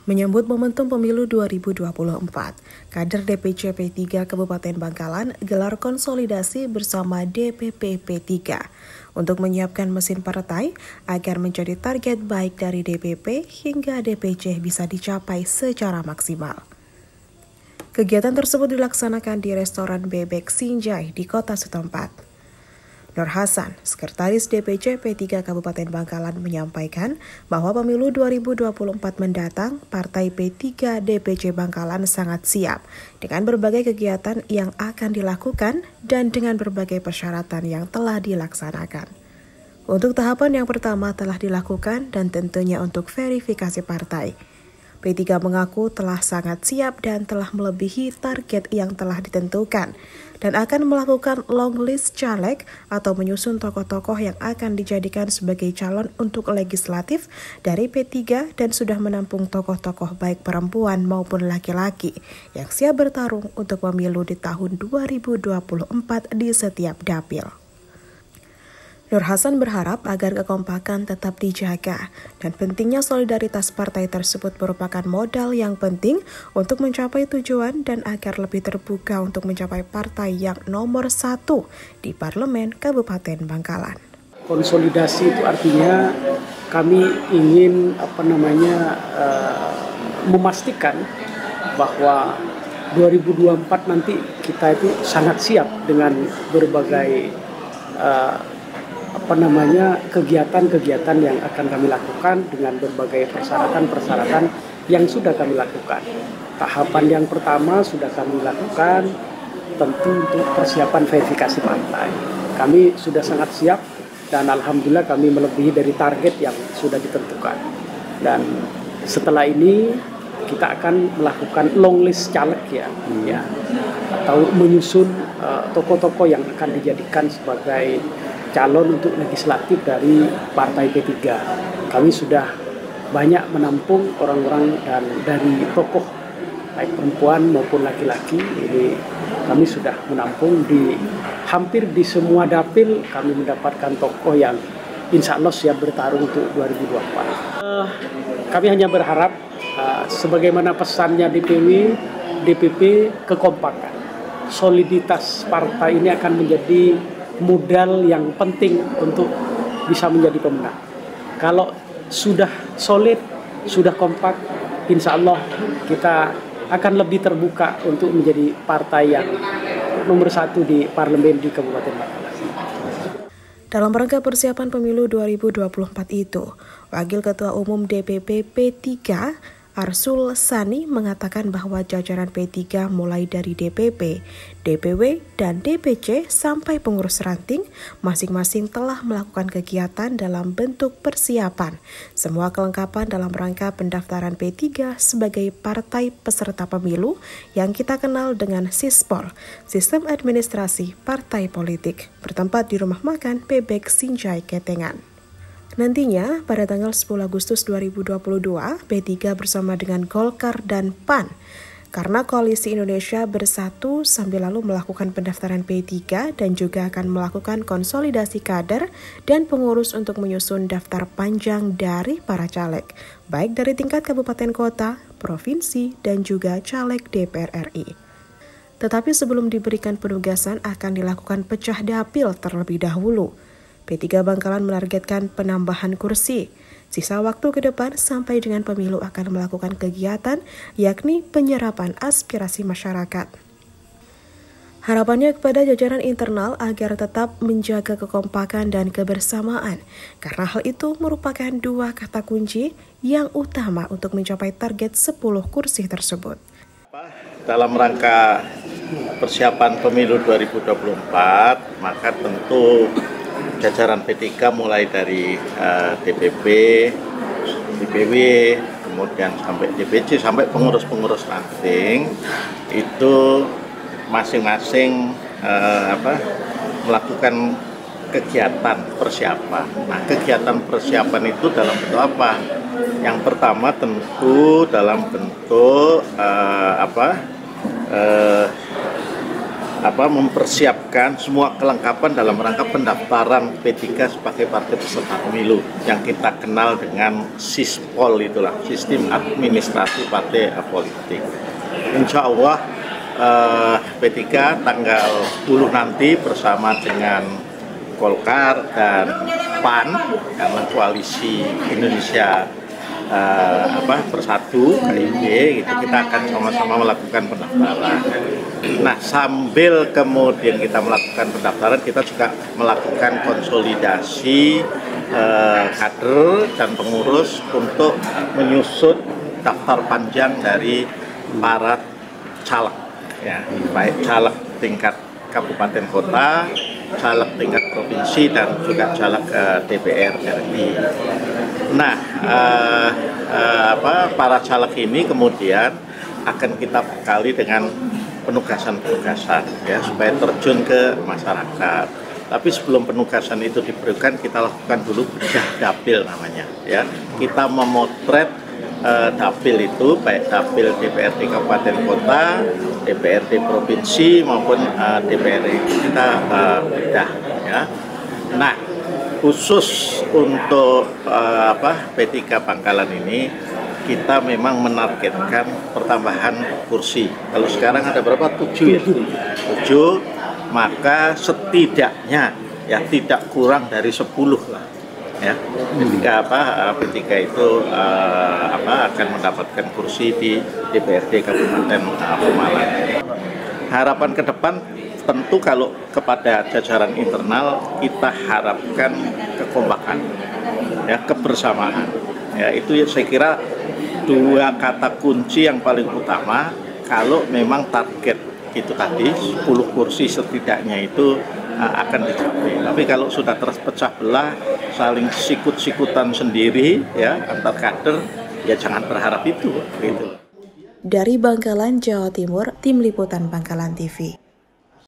Menyambut momentum pemilu 2024, kader DPC P3 Kabupaten Bangkalan gelar konsolidasi bersama DPP P3 untuk menyiapkan mesin partai agar menjadi target baik dari DPP hingga DPC bisa dicapai secara maksimal. Kegiatan tersebut dilaksanakan di restoran Bebek Sinjai di kota setempat. Nur Hasan, Sekretaris DPC P3 Kabupaten Bangkalan menyampaikan bahwa pemilu 2024 mendatang, Partai P3 DPC Bangkalan sangat siap dengan berbagai kegiatan yang akan dilakukan dan dengan berbagai persyaratan yang telah dilaksanakan. Untuk tahapan yang pertama telah dilakukan dan tentunya untuk verifikasi partai. P3 mengaku telah sangat siap dan telah melebihi target yang telah ditentukan dan akan melakukan long list caleg atau menyusun tokoh-tokoh yang akan dijadikan sebagai calon untuk legislatif dari P3 dan sudah menampung tokoh-tokoh baik perempuan maupun laki-laki yang siap bertarung untuk pemilu di tahun 2024 di setiap dapil. Nur Hasan berharap agar kekompakan tetap dijaga dan pentingnya solidaritas partai tersebut merupakan modal yang penting untuk mencapai tujuan dan agar lebih terbuka untuk mencapai partai yang nomor 1 di Parlemen Kabupaten Bangkalan. Konsolidasi itu artinya kami ingin memastikan bahwa 2024 nanti kita itu sangat siap dengan berbagai kegiatan-kegiatan yang akan kami lakukan dengan berbagai persyaratan-persyaratan yang sudah kami lakukan. Tahapan yang pertama sudah kami lakukan tentu untuk persiapan verifikasi partai. Kami sudah sangat siap dan alhamdulillah kami melebihi dari target yang sudah ditentukan. Dan setelah ini kita akan melakukan long list caleg atau menyusun tokoh-tokoh yang akan dijadikan sebagai calon untuk legislatif dari Partai P3. Kami sudah banyak menampung orang-orang dan dari tokoh baik perempuan maupun laki-laki. Ini kami sudah menampung di hampir di semua dapil. Kami mendapatkan tokoh yang insya Allah siap bertarung untuk 2024. Kami hanya berharap sebagaimana pesannya DPP, kekompakan, soliditas partai ini akan menjadi modal yang penting untuk bisa menjadi pemenang. Kalau sudah solid, sudah kompak, insya Allah kita akan lebih terbuka untuk menjadi partai yang nomor 1 di parlemen di Kabupaten Bangkalan. Dalam rangka persiapan pemilu 2024 itu, Wakil Ketua Umum DPP P3 Arsul Sani mengatakan bahwa jajaran P3 mulai dari DPP, DPW, dan DPC sampai pengurus ranting masing-masing telah melakukan kegiatan dalam bentuk persiapan. Semua kelengkapan dalam rangka pendaftaran P3 sebagai partai peserta pemilu yang kita kenal dengan Sispol, Sistem Administrasi Partai Politik, bertempat di Rumah Makan Bebek Sinjai Ketengan. Nantinya, pada tanggal 10 Agustus 2022, P3 bersama dengan Golkar dan PAN, karena Koalisi Indonesia Bersatu sambil lalu melakukan pendaftaran P3 dan juga akan melakukan konsolidasi kader dan pengurus untuk menyusun daftar panjang dari para caleg, baik dari tingkat kabupaten kota, provinsi, dan juga caleg DPR RI. Tetapi sebelum diberikan penugasan akan dilakukan pecah dapil terlebih dahulu. P3 Bangkalan menargetkan penambahan kursi. Sisa waktu ke depan sampai dengan pemilu akan melakukan kegiatan, yakni penyerapan aspirasi masyarakat. Harapannya kepada jajaran internal agar tetap menjaga kekompakan dan kebersamaan, karena hal itu merupakan 2 kata kunci yang utama untuk mencapai target 10 kursi tersebut. Dalam rangka persiapan pemilu 2024, maka tentu jajaran P3 mulai dari DPP, DPW, kemudian sampai DPC, sampai pengurus-pengurus ranting itu masing-masing melakukan kegiatan persiapan. Nah, kegiatan persiapan itu dalam bentuk apa? Yang pertama tentu dalam bentuk mempersiapkan semua kelengkapan dalam rangka pendaftaran P3 sebagai partai peserta pemilu yang kita kenal dengan SISPOL, itulah sistem administrasi partai politik. Insya Allah P3 tanggal 10 nanti bersama dengan Golkar dan PAN karena koalisi Indonesia Bersatu KIB, itu kita akan sama-sama melakukan pendaftaran. Nah, sambil kemudian kita melakukan pendaftaran, kita juga melakukan konsolidasi kader dan pengurus untuk menyusun daftar panjang dari para caleg, ya, baik caleg tingkat kabupaten kota, caleg tingkat provinsi, dan juga caleg DPR RI. Nah, para caleg ini kemudian akan kita bekali dengan penugasan-penugasan, ya, supaya terjun ke masyarakat. Tapi sebelum penugasan itu diberikan, kita lakukan dulu bedah dapil namanya, ya. Kita memotret dapil itu, baik dapil DPRD kabupaten kota, DPRD provinsi maupun DPRD, kita bedah, ya. Nah, khusus untuk P3 Bangkalan ini kita memang menargetkan pertambahan kursi. Kalau sekarang ada berapa? 7 ya? 7, maka setidaknya ya tidak kurang dari 10 lah, ya. Ketika P3 itu akan mendapatkan kursi di DPRD Kabupaten Pemalang. Harapan ke depan tentu kalau kepada jajaran internal kita harapkan kekompakan, ya, kebersamaan. Ya, itu saya kira 2 kata kunci yang paling utama kalau memang target itu tadi 10 kursi setidaknya itu akan dicapai. Tapi kalau sudah terpecah belah, saling sikut-sikutan sendiri, ya, antar kader, ya jangan berharap itu, gitu. Dari Bangkalan, Jawa Timur, Tim Liputan Bangkalan TV.